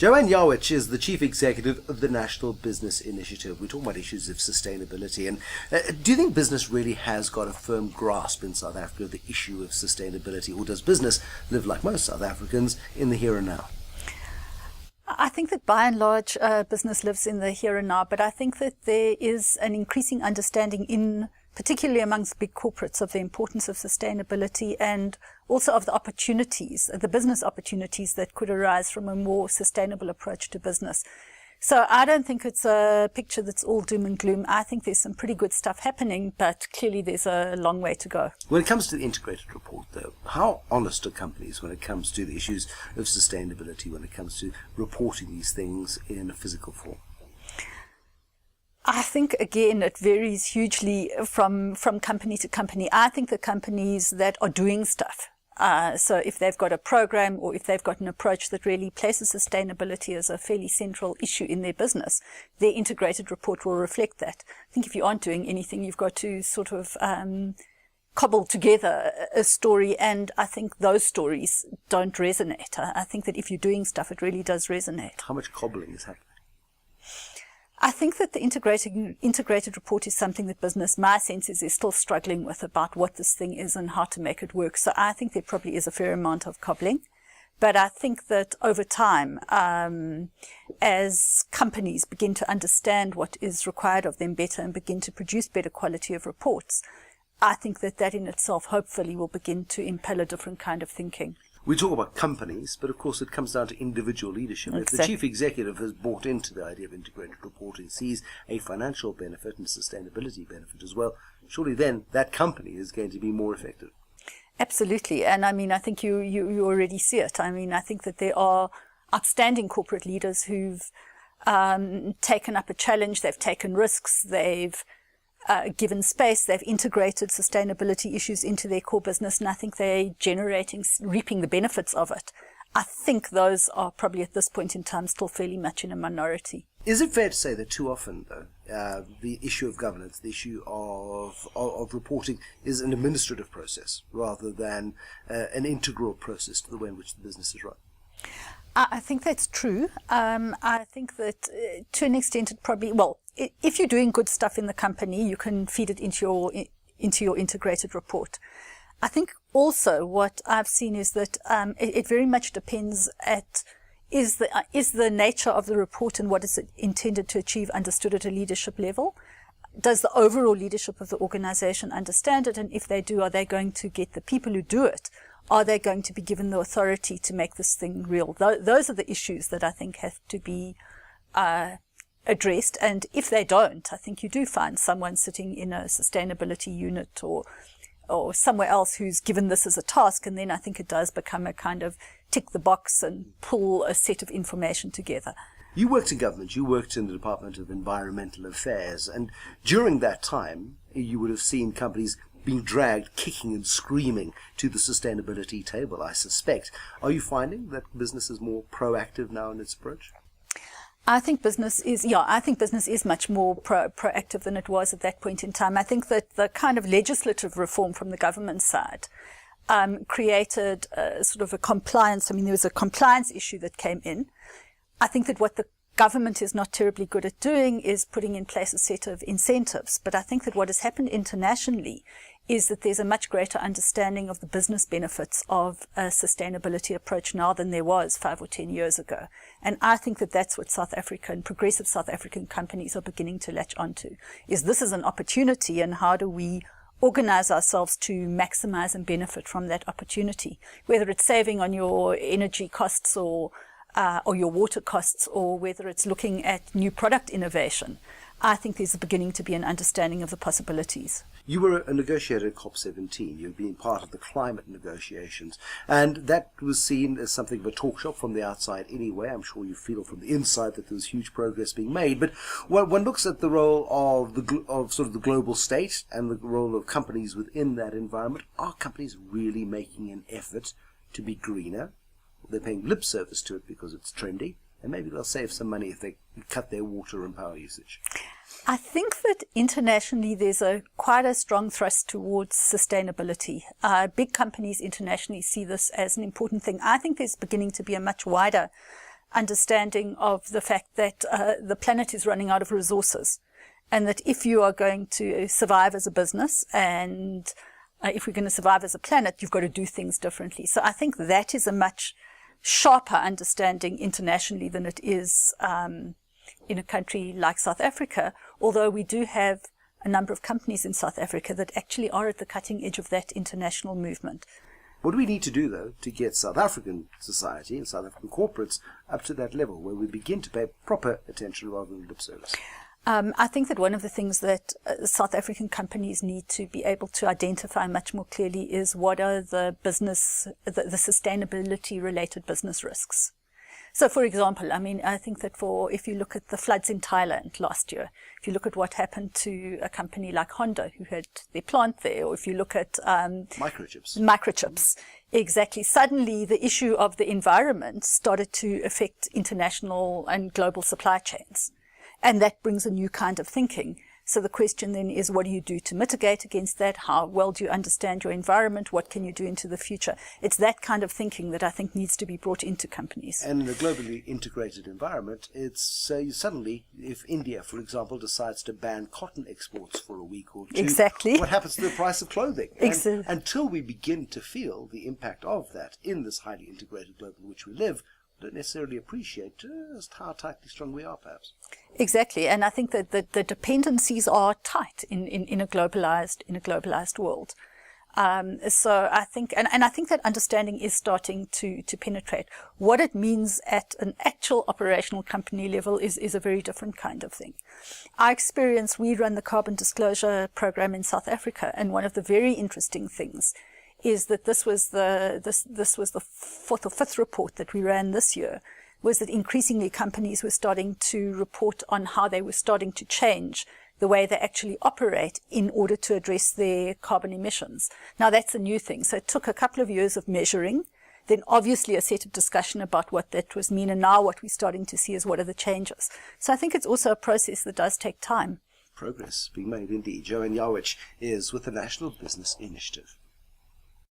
Joanne Yawitch is the Chief Executive of the National Business Initiative. We're talking about issues of sustainability. And do you think business really has got a firm grasp in South Africa of the issue of sustainability? Or does business live, like most South Africans, in the here and now? I think that by and large business lives in the here and now, but I think that there is an increasing understanding particularly amongst big corporates, of the importance of sustainability and also of the opportunities, the business opportunities that could arise from a more sustainable approach to business. So I don't think it's a picture that's all doom and gloom. I think there's some pretty good stuff happening, but clearly there's a long way to go. When it comes to the integrated report, though, how honest are companies when it comes to the issues of sustainability, when it comes to reporting these things in a physical form? I think, again, it varies hugely from company to company. I think the companies that are doing stuff, so if they've got a program or if they've got an approach that really places sustainability as a fairly central issue in their business, their integrated report will reflect that. I think if you aren't doing anything, you've got to sort of cobble together a story, and I think those stories don't resonate. I think that if you're doing stuff, it really does resonate. How much cobbling is happening? I think that the integrated report is something that business, my sense is still struggling with, about what this thing is and how to make it work. So I think there probably is a fair amount of cobbling. But I think that over time, as companies begin to understand what is required of them better and begin to produce better quality of reports, I think that in itself hopefully will begin to impel a different kind of thinking. We talk about companies, but of course it comes down to individual leadership. Exactly. If the chief executive has bought into the idea of integrated reporting, sees a financial benefit and a sustainability benefit as well, surely then that company is going to be more effective. Absolutely. And I mean, I think you already see it. I mean, I think that there are outstanding corporate leaders who've taken up a challenge, they've taken risks, they've given space, they've integrated sustainability issues into their core business, and I think they're reaping the benefits of it. I think those are probably at this point in time still fairly much in a minority. Is it fair to say that too often, though, the issue of governance, the issue of reporting is an administrative process rather than an integral process to the way in which the business is run? I think that's true. I think that to an extent it probably, well, if you're doing good stuff in the company, you can feed it into your integrated report. I think also what I've seen is that it very much depends is the nature of the report and what is it intended to achieve understood at a leadership level. Does the overall leadership of the organization understand it? And if they do, are they going to get the people who do it? Are they going to be given the authority to make this thing real? Those are the issues that I think have to be addressed. And if they don't, I think you do find someone sitting in a sustainability unit or somewhere else who's given this as a task. And then I think it does become a kind of tick the box and pull a set of information together. You worked in government, you worked in the Department of Environmental Affairs, and during that time you would have seen companies being dragged kicking and screaming to the sustainability table, I suspect. Are you finding that business is more proactive now in its approach? I think business is much more proactive than it was at that point in time. I think that the kind of legislative reform from the government side created sort of a compliance. I mean, there was a compliance issue that came in. I think that what the government is not terribly good at doing is putting in place a set of incentives. But I think that what has happened internationally is that there's a much greater understanding of the business benefits of a sustainability approach now than there was 5 or 10 years ago. And I think that that's what South African, progressive South African companies are beginning to latch onto, is this is an opportunity, and how do we organize ourselves to maximize and benefit from that opportunity, whether it's saving on your energy costs or your water costs, or whether it's looking at new product innovation. I think there's beginning to be an understanding of the possibilities. You were a negotiator at COP17. You've been part of the climate negotiations, and that was seen as something of a talk shop from the outside anyway. I'm sure you feel from the inside that there was huge progress being made. But when one looks at the role of sort of the global state and the role of companies within that environment, are companies really making an effort to be greener? They're paying lip service to it because it's trendy, and maybe they'll save some money if they cut their water and power usage. I think that internationally there's quite a strong thrust towards sustainability. Big companies internationally see this as an important thing. I think there's beginning to be a much wider understanding of the fact that the planet is running out of resources, and that if you are going to survive as a business and if we're going to survive as a planet, you've got to do things differently. So I think that is a much sharper understanding internationally than it is in a country like South Africa, although we do have a number of companies in South Africa that actually are at the cutting edge of that international movement. What do we need to do, though, to get South African society and South African corporates up to that level where we begin to pay proper attention rather than lip service? I think that one of the things that South African companies need to be able to identify much more clearly is what are the sustainability-related business risks. So, for example, I think that if you look at the floods in Thailand last year, if you look at what happened to a company like Honda who had their plant there, or if you look at microchips, exactly. Suddenly, the issue of the environment started to affect international and global supply chains, and that brings a new kind of thinking. So the question then is, what do you do to mitigate against that? How well do you understand your environment? What can you do into the future? It's that kind of thinking that I think needs to be brought into companies. And in a globally integrated environment, it's suddenly, if India, for example, decides to ban cotton exports for a week or two, exactly, what happens to the price of clothing? Exactly. Until we begin to feel the impact of that in this highly integrated globe in which we live, don't necessarily appreciate just how tightly strung we are, perhaps. Exactly, and I think that the dependencies are tight in a globalized world. So I think, and I think that understanding is starting to penetrate. What it means at an actual operational company level is a very different kind of thing. Our experience, we run the carbon disclosure program in South Africa, and one of the very interesting things is that this was the fourth or fifth report that we ran this year, was that increasingly companies were starting to report on how they were starting to change the way they actually operate in order to address their carbon emissions. Now, that's a new thing. So it took a couple of years of measuring, then obviously a set of discussion about what that was mean, and now what we're starting to see is what are the changes. So I think it's also a process that does take time. Progress being made indeed. Joanne Yawitch is with the National Business Initiative.